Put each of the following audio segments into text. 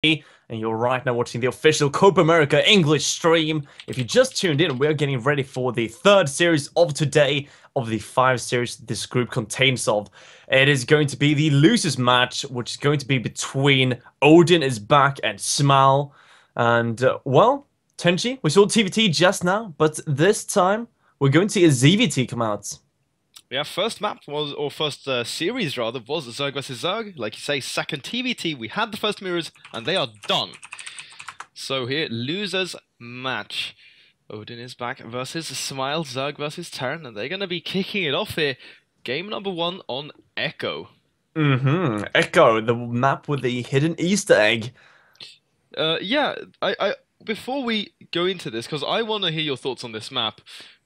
and you're right now watching the official Copa America English stream. If you just tuned in, we're getting ready for the third series of today of the 5 series this group contains of. It is going to be the losers match, which is going to be between OdinisBack and Smile. And, well, Tenchi, we saw TVT just now, but this time we're going to see a ZVT come out. Yeah, first map was, or first series rather, was Zerg versus Zerg. Like you say, second TVT, we had the first mirrors, and they are done. So here, losers match. OdinisBack versus Smile, Zerg versus Terran, and they're going to be kicking it off here. Game number 1 on Echo. Echo, the map with the hidden Easter egg. Yeah, I before we go into this, because I want to hear your thoughts on this map,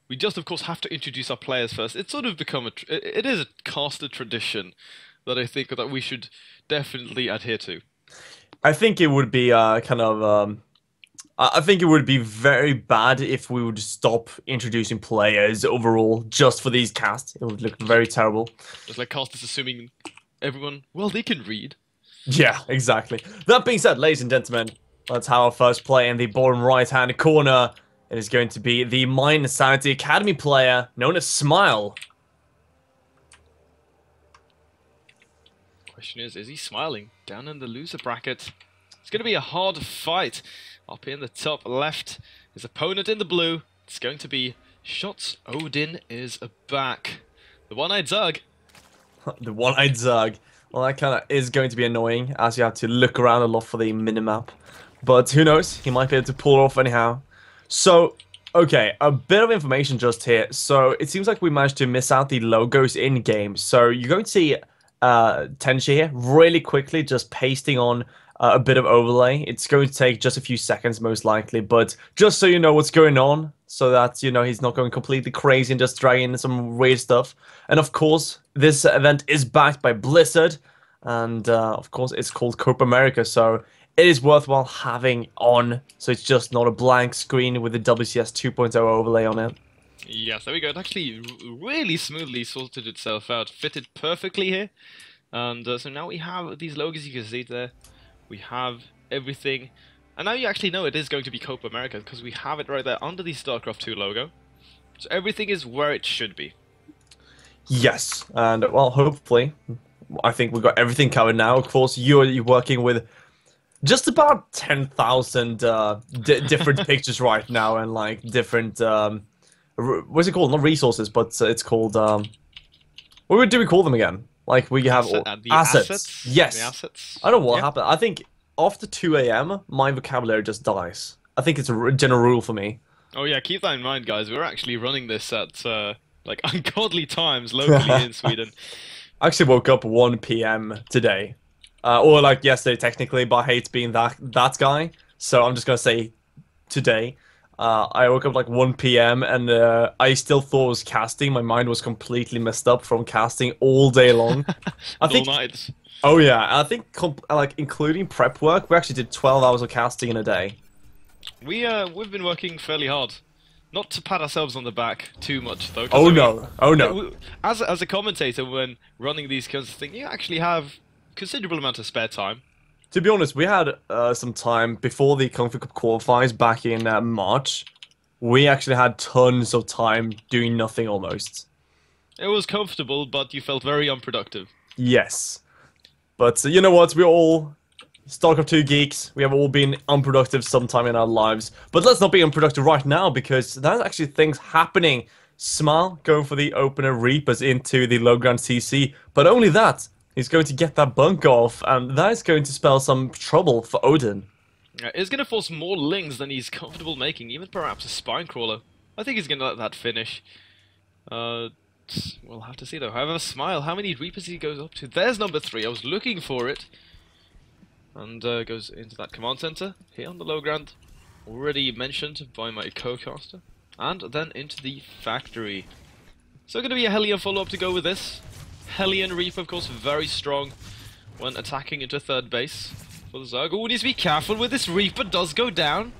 we just, of course, have to introduce our players first. It's sort of become it is a caster tradition that I think that we should definitely adhere to. I think it would be I think it would be very bad if we would stop introducing players overall just for these casts. It would look very terrible. Just like casters assuming everyone, well, they can read. Yeah, exactly. That being said, ladies and gentlemen, let's have our first play in the bottom right-hand corner. It is going to be the Mind Sanity Academy player known as Smile. Question is he smiling? Down in the loser bracket. It's going to be a hard fight. Up in the top left, his opponent in the blue. It's going to be Shots. Odin is back. The one-eyed Zerg. The one-eyed Zerg. Well, that kind of is going to be annoying, as you have to look around a lot for the minimap. But who knows? He might be able to pull it off anyhow. So, okay, a bit of information just here. So, it seems like we managed to miss out the logos in-game. So, you're going to see Tenchi here really quickly just pasting on a bit of overlay. It's going to take just a few seconds, most likely. But just so you know what's going on, so that, you know, he's not going completely crazy and just dragging in some weird stuff. And, of course, this event is backed by Blizzard. And, of course, it's called Copa America. So, it is worthwhile having on, so it's just not a blank screen with the WCS 2.0 overlay on it. Yes, there we go. It actually really smoothly sorted itself out. Fitted perfectly here. And so now we have these logos, you can see there. We have everything. And now you actually know it is going to be Copa America, because we have it right there under the StarCraft 2 logo. So everything is where it should be. Yes, and, well, hopefully, I think we've got everything covered now. Of course, you're working with just about 10,000 different pictures right now, and like different what's it called? Not resources, but it's called what do we call them again? Like we have assets. Yes. The assets. I don't know what happened. I think after 2 a.m. my vocabulary just dies. I think it's a general rule for me. Oh yeah, keep that in mind, guys. We're actually running this at like ungodly times locally in Sweden. I actually woke up 1 p.m. today. Or like yesterday, technically, but I hate being that guy. So I'm just gonna say today. I woke up like 1 p.m. and I still thought I was casting. My mind was completely messed up from casting all day long. I think. All night. Oh yeah, I think like including prep work, we actually did 12 hours of casting in a day. We've been working fairly hard. Not to pat ourselves on the back too much though. Oh no! Oh no! As a commentator, when running these kinds of things, you actually have considerable amount of spare time. To be honest, we had some time before the Config Cup qualifiers back in March. We actually had tons of time doing nothing almost. It was comfortable, but you felt very unproductive. Yes. But you know what? We're all StarCraft 2 geeks. We have all been unproductive sometime in our lives. But let's not be unproductive right now, because there's actually things happening. Smile going for the opener Reapers into the low ground CC. But only that. He's going to get that bunk off, and that is going to spell some trouble for Odin. It's going to force more lings than he's comfortable making, even perhaps a spine crawler. I think he's going to let that finish. We'll have to see though. However, Smile, how many Reapers he goes up to? There's number 3. I was looking for it. And goes into that command center here on the low ground. Already mentioned by my co-caster. And then into the factory. So going to be a Hellion follow-up to go with this. Hellion Reaper, of course, very strong when attacking into third base for the Zerg. Oh, needs to be careful with this. Reaper does go down.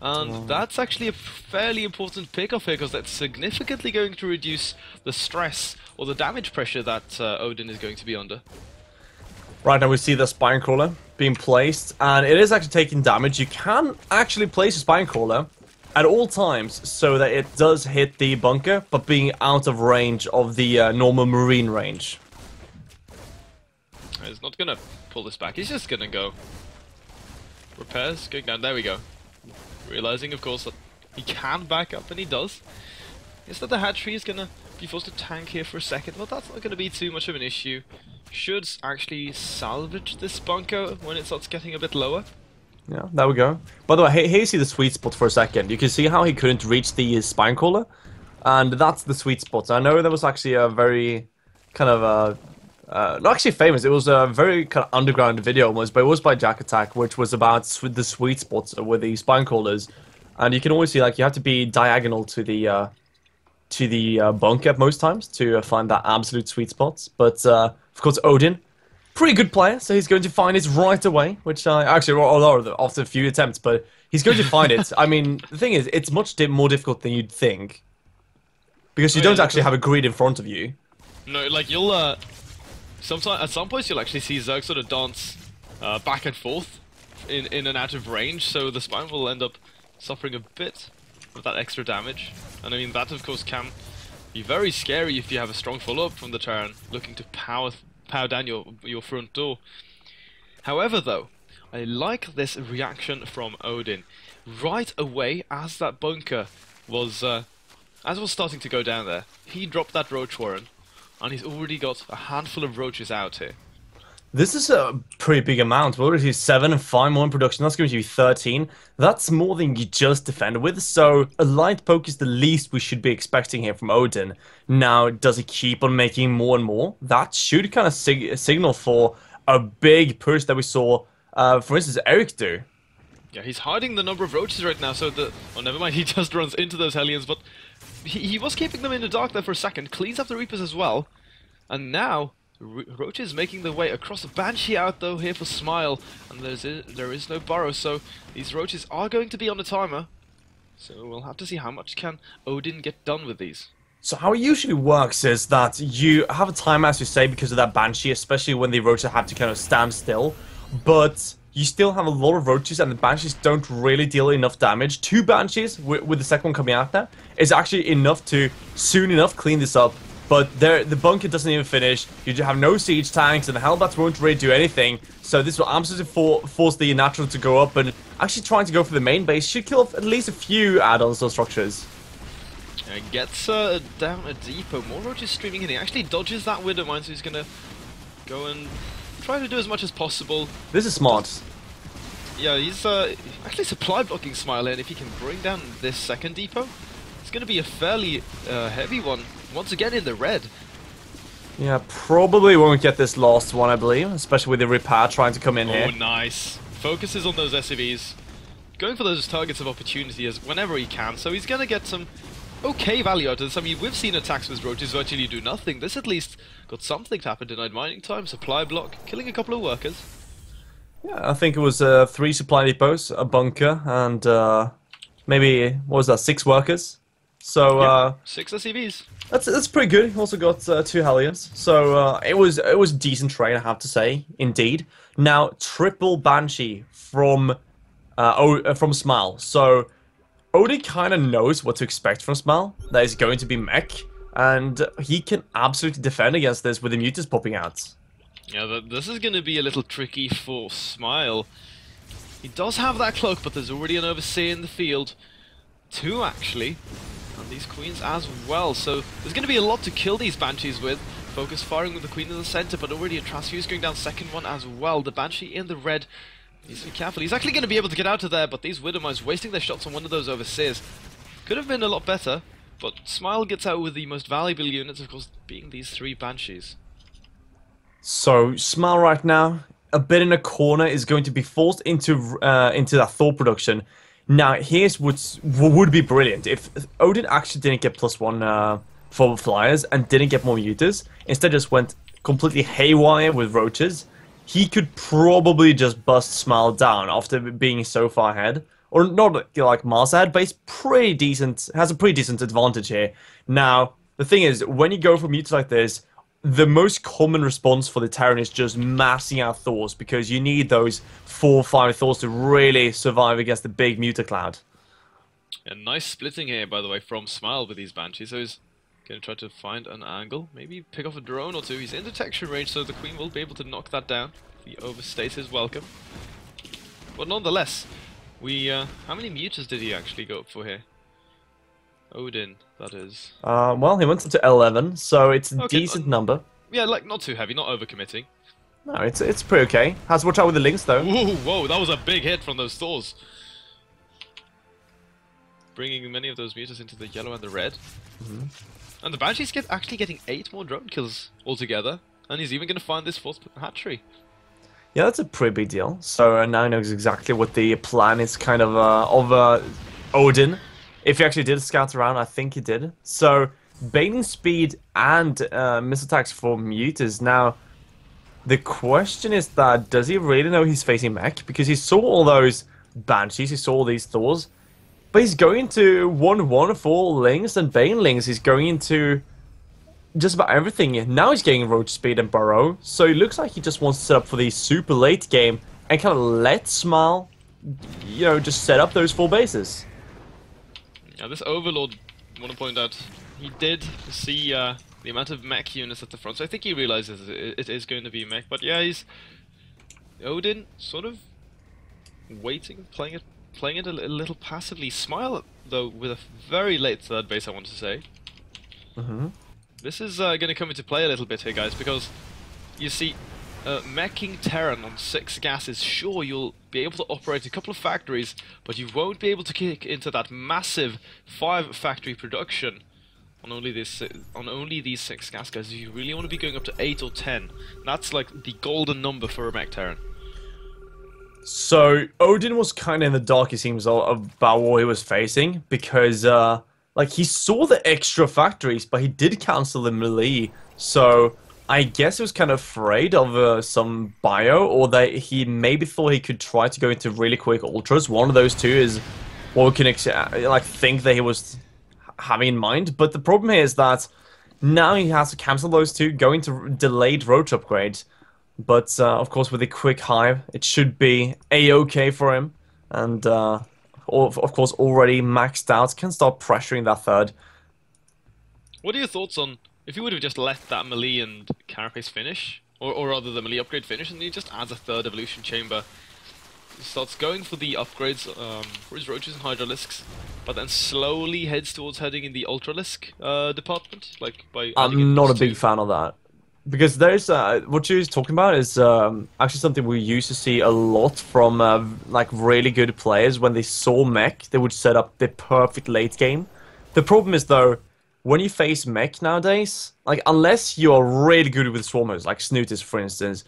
And that's actually a fairly important pick-off here, because that's significantly going to reduce the stress or the damage pressure that Odin is going to be under. Right now we see the spine crawler being placed, and it is actually taking damage. You can actually place a Spine Crawler at all times so that it does hit the bunker, but being out of range of the normal marine range. He's not gonna pull this back, he's just gonna go. Repairs, going down, there we go. Realizing, of course, that he can back up, and he does. Instead, the hatchery is gonna be forced to tank here for a second, but that's not gonna be too much of an issue. Should actually salvage this bunker when it starts getting a bit lower. Yeah, there we go. By the way, here you see the sweet spot for a second. You can see how he couldn't reach the Spine Crawler, and that's the sweet spot. I know there was actually a very kind of not actually famous. It was a very kind of underground video almost, but it was by Jack Attack, which was about the sweet spots with the Spine Crawlers, and you can always see like you have to be diagonal to the bunker most times to find that absolute sweet spot. But of course, Odin, pretty good player, so he's going to find it right away. Which actually, although after a few attempts, but he's going to find it. I mean, the thing is, it's much more difficult than you'd think, because you don't actually have a grid in front of you. No, like you'll at some points you'll actually see Zerg sort of dance back and forth in and out of range, so the spine will end up suffering a bit of that extra damage. And I mean, that of course can be very scary if you have a strong follow-up from the Terran looking to power down your front door. However though, I like this reaction from Odin. Right away, as that bunker was starting to go down there, he dropped that Roach Warren, and he's already got a handful of roaches out here. This is a pretty big amount. We're already 7 and 5 more in production. That's going to be 13. That's more than you just defended with. So a light poke is the least we should be expecting here from Odin. Now, does he keep on making more and more? That should kind of signal for a big push that we saw, for instance, Eric do. Yeah, he's hiding the number of roaches right now, so oh, never mind, he just runs into those Hellions, but he was keeping them in the dark there for a second, cleans up the Reapers as well, and now roaches making their way across a Banshee out though here for Smile, and there is no burrow, so these roaches are going to be on a timer, so we'll have to see how much can Odin get done with these. So how it usually works is that you have a timer, as you say, because of that Banshee, especially when the roaches have to kind of stand still, but you still have a lot of roaches, and the Banshees don't really deal enough damage. 2 Banshees, with the second one coming out there, is actually enough to soon enough clean this up. But the bunker doesn't even finish. You just have no siege tanks, and the Hellbats won't really do anything. So this will absolutely force the Natural to go up, and actually trying to go for the main base should kill off at least a few add-ons or structures. Gets down a depot. More roaches streaming in. He actually dodges that Widowmine, so he's going to go and try to do as much as possible. This is smart. Yeah, he's actually supply blocking Smile, and if he can bring down this second depot, it's going to be a fairly heavy one. Once again in the red. Yeah, probably won't get this last one, I believe, especially with the repair trying to come in here. Oh, nice. Focuses on those SCVs. Going for those targets of opportunity as whenever he can, so he's going to get some okay value out of this. I mean, we've seen attacks with roaches virtually do nothing. This at least got something to happen. Denied mining time, supply block, killing a couple of workers. Yeah, I think it was 3 supply depots, a bunker, and maybe, what was that, 6 workers? So, yeah, 6 SCVs. That's pretty good. He also got 2 Hellions, so it was decent trade, I have to say, indeed. Now, triple Banshee from Smile. So Odin kind of knows what to expect from Smile. That is going to be mech, and he can absolutely defend against this with the Mutas popping out. Yeah, this is going to be a little tricky for Smile. He does have that cloak, but there's already an Overseer in the field. 2 actually. And these Queens as well, so there's going to be a lot to kill these Banshees with. Focus firing with the Queen in the center, but already a Transfuse going down second one as well. The Banshee in the red. Needs to be careful. He's actually going to be able to get out of there, but these Widowmines wasting their shots on one of those Overseers. Could have been a lot better, but Smile gets out with the most valuable units, of course, being these 3 Banshees. So, Smile right now, a bit in a corner, is going to be forced into that Thor production. Now, here's what would be brilliant. If Odin actually didn't get +1 for Flyers and didn't get more Mutas, instead just went completely haywire with Roaches, he could probably just bust Smile down after being so far ahead. Or not like miles ahead, but he's pretty decent, has a pretty decent advantage here. Now, the thing is, when you go for Mutas like this, the most common response for the Terran is just massing out Thors, because you need those 4 or 5 Thors to really survive against the big Mutacloud. A nice splitting here, by the way, from Smile with these Banshees. So he's going to try to find an angle, maybe pick off a drone or two. He's in detection range, so the Queen will be able to knock that down. He overstays his welcome. But nonetheless, how many Mutas did he actually go up for here? Odin, that is. Well, he went up to 11, so it's a Okay, decent number. Yeah, like, not too heavy, not overcommitting. No, it's pretty okay. Has to watch out with the links, though. Whoa, whoa, that was a big hit from those Thors. Bringing many of those Mutas into the yellow and the red. And the Banshee's actually getting 8 more drone kills altogether. And he's even going to find this 4th hatchery. Yeah, that's a pretty big deal. So now he knows exactly what the plan is, kind of Odin. If he actually did scout around, I think he did. So baiting speed and missile attacks for Mutas. Now, the question is that, does he really know he's facing mech? Because he saw all those Banshees, he saw all these Thors. But he's going to 1-1 for Lings and Banelings. He's going into just about everything. Now he's getting Roach Speed and Burrow. So it looks like he just wants to set up for the super late game and kind of let Smile, just set up those 4 bases. Now this Overlord, I want to point out, he did see the amount of mech units at the front. So I think he realizes it is going to be mech. But yeah, he's Odin sort of waiting, playing it a little passively. Smile, though, with a very late 3rd base, I want to say. This is going to come into play a little bit here, guys, because, you see, meching Terran on 6 gases, sure, you'll be able to operate a couple of factories, but you won't be able to kick into that massive 5-factory production on only these 6 gas guys. You really want to be going up to 8 or 10. That's like the golden number for a mech Terran. So Odin was kind of in the dark, it seems, about what he was facing, because he saw the extra factories, but he did cancel the melee. So I guess he was kind of afraid of some bio, or that he maybe thought he could try to go into really quick ultras. One of those two is what we can think that he was having in mind. But the problem here is that now he has to cancel those two, go into delayed roach upgrades. But, of course, with a quick hive, it should be a-okay for him. And, of course, already maxed out, can start pressuring that 3rd. What are your thoughts on, if you would have just let that melee and carapace finish, or rather the melee upgrade finish, and he just adds a 3rd evolution chamber, starts going for the upgrades for his roaches and hydralisks, but then slowly heads towards heading in the ultralisk department, by I'm not a big fan of that. Because there's, what you're talking about is actually something we used to see a lot from, really good players. When they saw mech, they would set up the perfect late game. The problem is, though, when you face mech nowadays, unless you're really good with swarmers, like Snootis, for instance,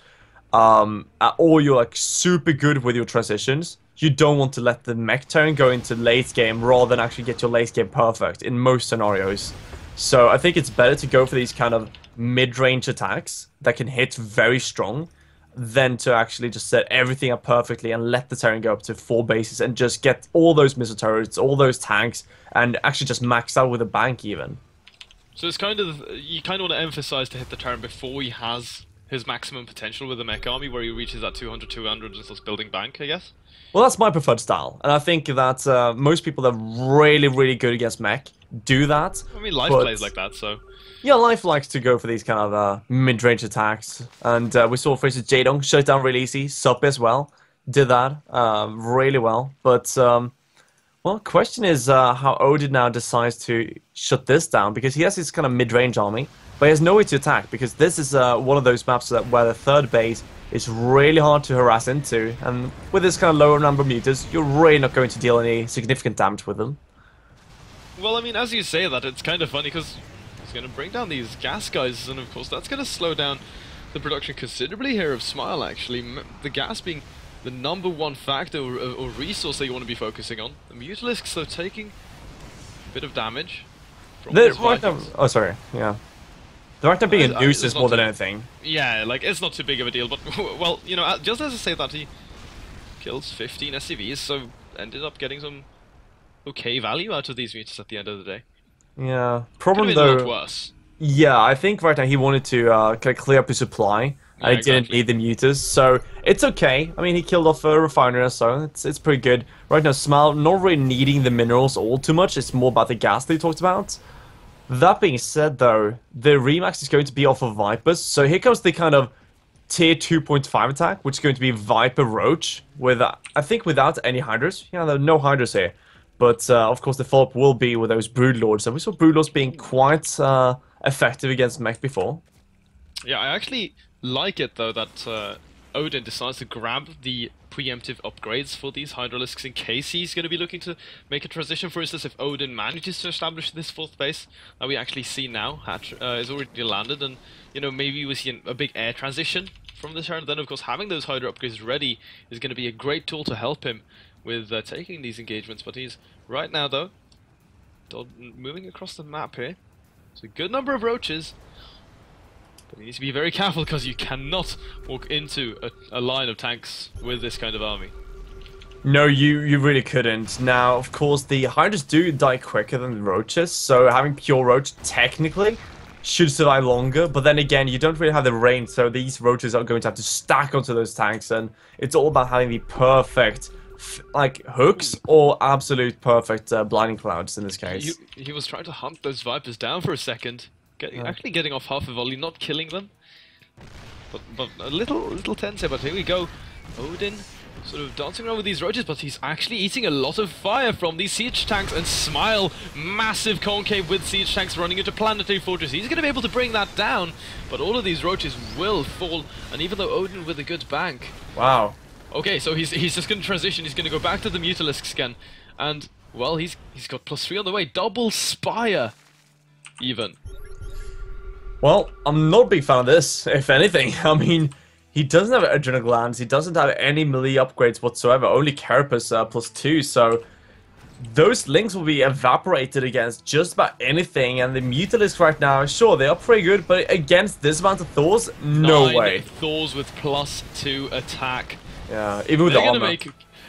or you're, super good with your transitions, you don't want to let the mech turn go into late game rather than actually get your late game perfect in most scenarios. So I think it's better to go for these kind of mid-range attacks that can hit very strong than to actually just set everything up perfectly and let the Terran go up to 4 bases and just get all those missile turrets, all those tanks, and actually just max out with a bank even. So it's kind of, you kind of want to emphasize to hit the Terran before he has his maximum potential with the mech army, where he reaches that 200 and starts building bank, I guess? Well, that's my preferred style, and I think that most people that are really, really good against mech do that. I mean, Life plays like that, so... Yeah, Life likes to go for these kind of mid-range attacks, and we saw, for instance, Jaedong shut down really easy, Sup as well, did that really well, but, well, question is how Odin now decides to shut this down, because he has his kind of mid-range army, but he has no way to attack, because this is one of those maps where the 3rd base is really hard to harass into, and with this kind of lower number of meters, you're really not going to deal any significant damage with them. Well, I mean, as you say that, it's kind of funny, because he's going to bring down these gas guys, and of course that's going to slow down the production considerably here of Smile, actually. The gas being the #1 factor or resource that you want to be focusing on. The Mutalisks, though, taking a bit of damage from these vitals. Oh, sorry, yeah. The fact of being a nuisance more than anything. Yeah, it's not too big of a deal, but, well, just as I say that, he kills 15 SCVs, so ended up getting some okay value out of these mutas at the end of the day. Yeah, problem could have been though. a lot worse. Yeah, I think right now he wanted to kind of clear up his supply, and Yeah, he didn't exactly. need the mutas, so it's okay. I mean, he killed off a refinery, so it's pretty good. Right now, Smile not really needing the minerals all too much. It's more about the gas that he talked about. That being said, though, the Remax is going to be off of Vipers, so here comes the kind of tier 2.5 attack, which is going to be Viper Roach, with, I think, without any Hydras. Yeah, there are no Hydras here. But, of course, the follow-up will be with those Broodlords. And we saw Broodlords being quite effective against mech before. Yeah, I actually like it though that Odin decides to grab the preemptive upgrades for these Hydralisks in case he's going to be looking to make a transition. For instance, if Odin manages to establish this fourth base that we actually see now is already landed, and you know maybe we see a big air transition from this turn. Then of course having those Hydra upgrades ready is going to be a great tool to help him with taking these engagements. But he's right now though moving across the map here. It's a good number of roaches. But you need to be very careful because you cannot walk into a line of tanks with this kind of army. No, you really couldn't. Now, of course, the Hydras do die quicker than the Roaches, so having pure Roach technically should survive longer, but then again, you don't really have the range, so these Roaches are going to have to stack onto those tanks, and it's all about having the perfect, like, hooks or absolute perfect blinding clouds in this case. He was trying to hunt those Vipers down for a second. Actually getting off half a volley, not killing them. But a little tense here, but here we go. Odin sort of dancing around with these roaches, but he's actually eating a lot of fire from these siege tanks, and Smile, massive concave with siege tanks running into planetary fortress. He's going to be able to bring that down, but all of these roaches will fall, and even though Odin with a good bank. Wow. Okay, so he's just going to transition, he's going to go back to the Mutalisks again, and, well, he's got +3 on the way, double Spire, even. Well, I'm not a big fan of this, if anything. I mean, he doesn't have adrenal glands, he doesn't have any melee upgrades whatsoever, only Carapace +2, so those links will be evaporated against just about anything, and the Mutalisks right now, sure, they are pretty good, but against this amount of Thors, no way. Thors with +2 attack. Yeah, even with the armor.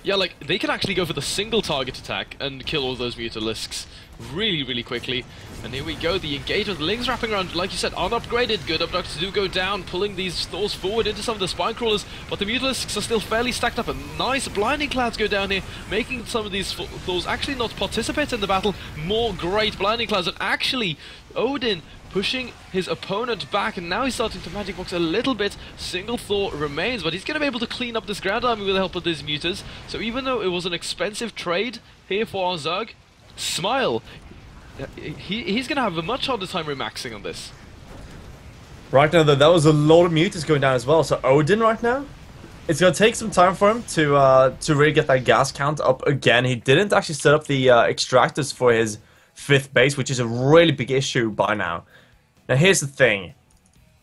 Yeah, like, they can actually go for the single target attack and kill all those Mutalisks really, really quickly. And here we go, the engagement, the links wrapping around, like you said, unupgraded. Good abductors do go down, pulling these Thors forward into some of the spine crawlers, but the Mutalisks are still fairly stacked up, and nice blinding clouds go down here, making some of these Thors actually not participate in the battle. More great blinding clouds, and actually, Odin pushing his opponent back, and now he's starting to magic box a little bit. Single Thor remains, but he's going to be able to clean up this ground army with the help of these mutas. So even though it was an expensive trade here for our Zerg, Smile, he's going to have a much harder time remaxing on this. Right now, though, that was a lot of mutas going down as well. So Odin right now, it's going to take some time for him to really get that gas count up again. He didn't actually set up the extractors for his 5th base, which is a really big issue by now. Now, here's the thing.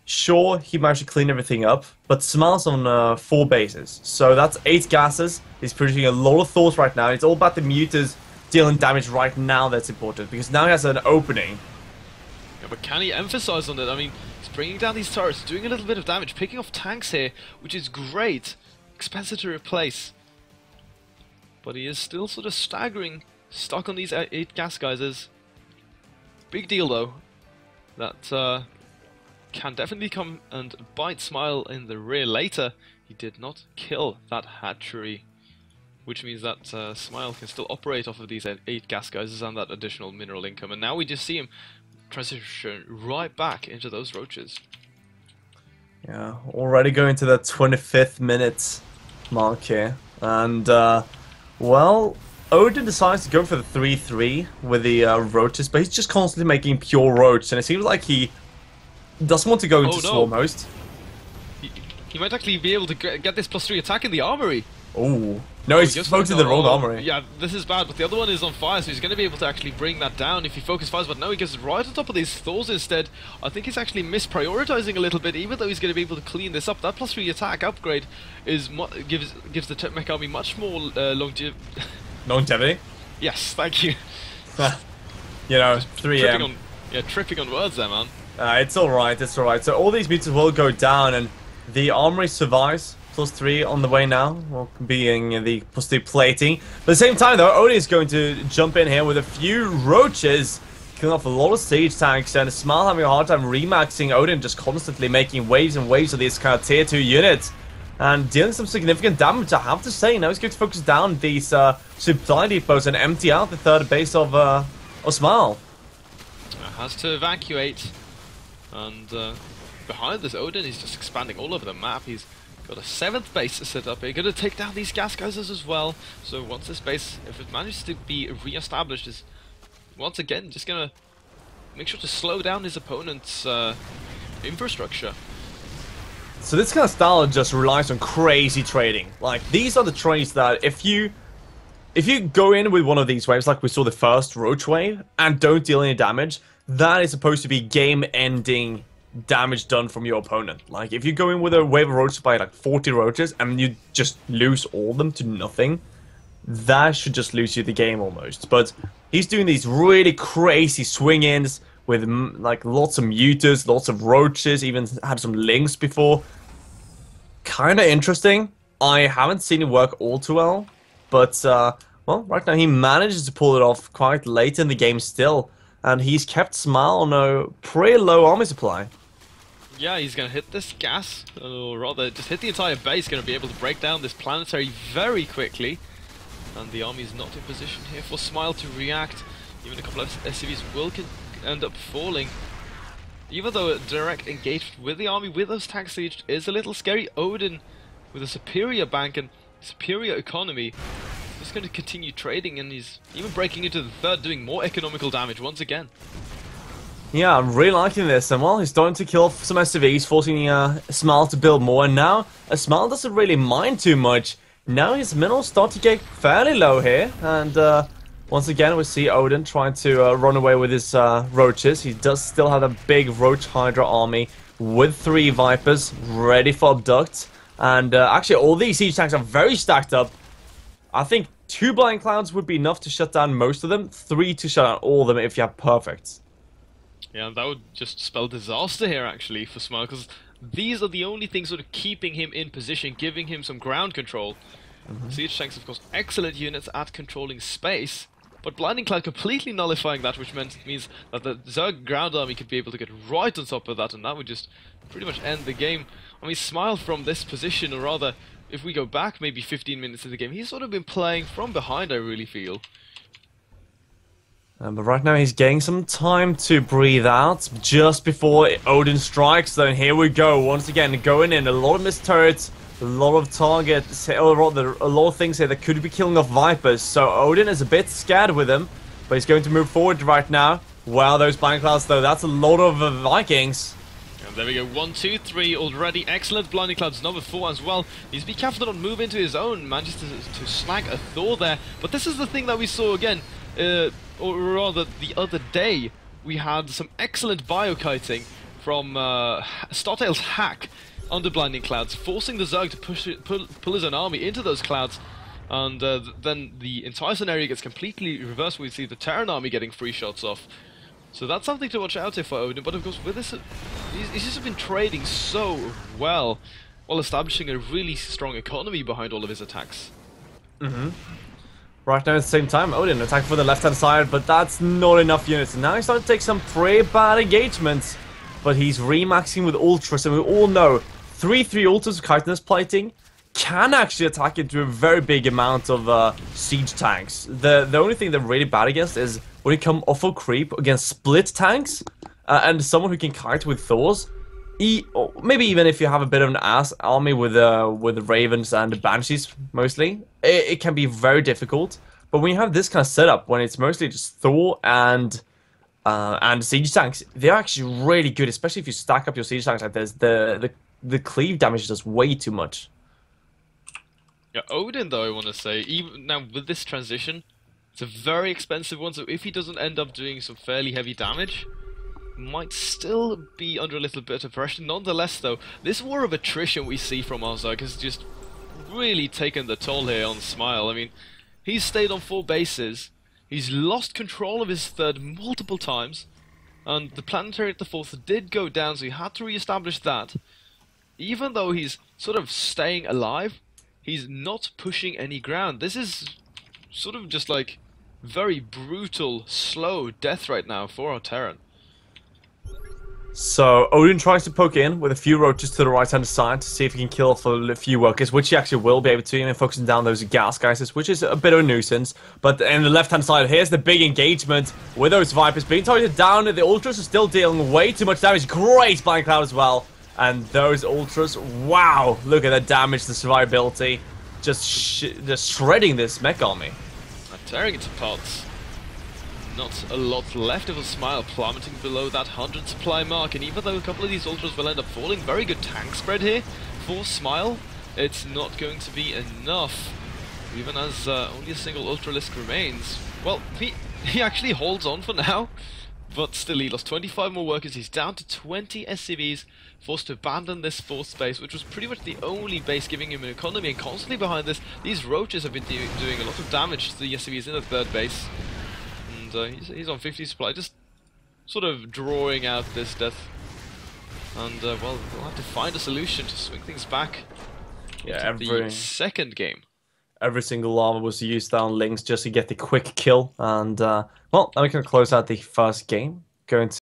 Sure, he managed to clean everything up, but Smile's on 4 bases. So that's 8 gases. He's producing a lot of Thors right now. It's all about the mutas dealing damage right now that's important, because now he has an opening. Yeah, but can he emphasize on it? I mean, he's bringing down these turrets, doing a little bit of damage, picking off tanks here, which is great. Expensive to replace. But he is still sort of staggering, stuck on these 8 gas geysers. Big deal, though. That can definitely come and bite Smile in the rear later. He did not kill that hatchery, which means that Smile can still operate off of these 8 gas geysers and that additional mineral income. And now we just see him transition right back into those roaches. Yeah, already going to the 25th minute mark here. And, well, Odin decides to go for the 3-3 with the roaches, but he's just constantly making pure roach, and it seems like he doesn't want to go into Swarm Host. He might actually be able to get this +3 attack in the armory. Oh. No, he's focusing the wrong armory. Yeah, this is bad, but the other one is on fire, so he's going to be able to actually bring that down if he focus fires, but no, he gets right on top of these Thors instead. I think he's actually misprioritizing a little bit, even though he's going to be able to clean this up. That +3 attack upgrade is gives the mech army much more longevity? Yes, thank you. You know, 3M. Tripping on words there, man. It's alright, it's alright. So all these meters will go down, and the armory survives. +3 on the way now, well, being the +3 plating. But at the same time, though, Odin is going to jump in here with a few roaches. killing off a lot of siege tanks, and Smile having a hard time remaxing. Odin just constantly making waves and waves of these kind of tier 2 units. And dealing some significant damage, I have to say. Now he's going to focus down these supply depots and empty out the third base of Smile. Has to evacuate. And behind this, Odin is just expanding all over the map. He's got a 7th base to set up here. Going to take down these gas geysers as well. So once this base, if it manages to be re-established, is once again just going to make sure to slow down his opponent's infrastructure. So this kind of style just relies on crazy trading. Like, these are the trades that if you go in with one of these waves, like we saw the first roach wave, and don't deal any damage, that is supposed to be game-ending damage done from your opponent. Like, if you go in with a wave of roaches by like 40 roaches, and you just lose all of them to nothing, that should just lose you the game almost. But he's doing these really crazy swing-ins with like lots of mutas, lots of roaches, even had some links before. Kind of interesting. I haven't seen it work all too well, but well, right now he manages to pull it off quite late in the game still, and he's kept Smile on a pretty low army supply. Yeah, he's going to hit this gas, or rather just hit the entire base, going to be able to break down this planetary very quickly. And the army is not in position here for Smile to react. Even a couple of SCVs will end up falling. Even though a direct engagement with the army with those tank siege is a little scary, Odin, with a superior bank and superior economy, is just going to continue trading, and he's even breaking into the third, doing more economical damage once again. Yeah, I'm really liking this, and well, he's starting to kill off some SCVs, forcing Smile to build more, and now Smile doesn't really mind too much. Now his minerals start to get fairly low here, and once again we see Odin trying to run away with his roaches. He does still have a big roach hydra army with 3 vipers ready for abduct, and actually all these siege tanks are very stacked up. I think 2 blind clouds would be enough to shut down most of them, 3 to shut down all of them if you have perfect. Yeah, that would just spell disaster here actually for Smile, because these are the only things sort of keeping him in position, giving him some ground control. Siege tanks, of course, excellent units at controlling space, but Blinding Cloud completely nullifying that, which means that the Zerg ground army could be able to get right on top of that, and that would just pretty much end the game. I mean, Smile from this position, or rather, if we go back maybe 15 minutes in the game, he's sort of been playing from behind, I really feel. But right now he's getting some time to breathe out just before Odin strikes. Then here we go, once again going in, a lot of missed turrets, a lot of targets, a lot of things here that could be killing off Vipers. So Odin is a bit scared with him, but he's going to move forward right now. Wow, those blind clouds though, that's a lot of Vikings. And there we go, 1, 2, 3 already. Excellent Blinding Clouds number 4 as well. He's be careful to not move into his own, manages to snag a Thor there. But this is the thing that we saw again. Or rather, the other day, we had some excellent bio-kiting from Startail's hack under Blinding Clouds, forcing the Zerg to pull his own army into those clouds, and then the entire scenario gets completely reversed. We see the Terran army getting free shots off. So that's something to watch out here for Odin, but of course with this, he's just been trading so well, while establishing a really strong economy behind all of his attacks. Right now at the same time, Odin attacking for the left-hand side, but that's not enough units. And now he's starting to take some pretty bad engagements, but he's remaxing with ultras, and we all know 3/3 ultras with chitinous plating can actually attack into a very big amount of siege tanks. The only thing they're really bad against is when you come off of creep against split tanks, and someone who can kite with Thors. Or maybe even if you have a bit of an ass army with the Ravens and the Banshees mostly, it can be very difficult. But when you have this kind of setup, when it's mostly just Thor and siege tanks, they're actually really good, especially if you stack up your siege tanks like this. The cleave damage is just way too much. Yeah, Odin though, I want to say, even now with this transition, it's a very expensive one, so if he doesn't end up doing some fairly heavy damage, might still be under a little bit of pressure. Nonetheless though, this war of attrition we see from our Zerg has just really taken the toll here on Smile. I mean, he's stayed on 4 bases, he's lost control of his third multiple times, and the planetary at the 4th did go down, so he had to re-establish that. Even though he's sort of staying alive, he's not pushing any ground. This is sort of just like very brutal, slow death right now for our Terran. So Odin tries to poke in with a few roaches to the right-hand side to see if he can kill off a few workers, which he actually will be able to, and focusing down those gas guys, which is a bit of a nuisance. But in the left-hand side, here's the big engagement with those Vipers being targeted down. The Ultras are still dealing way too much damage. Great Blind Cloud as well. And those Ultras, wow, look at that damage, the survivability. Just shredding this mech army. Tearing it apart. Not a lot left of a Smile, plummeting below that 100 supply mark, and even though a couple of these Ultras will end up falling, very good tank spread here for Smile, it's not going to be enough, even as only a single Ultralisk remains. Well, he actually holds on for now, but still he lost 25 more workers, he's down to 20 SCVs, forced to abandon this fourth base, which was pretty much the only base giving him an economy, and constantly behind this, these Roaches have been doing a lot of damage to the SCVs in the third base. He's on 50 supply, just sort of drawing out this death. And, well, we'll have to find a solution to swing things back into the second game. Every single armor was used down links just to get the quick kill. And, well, now we can close out the first game. Going to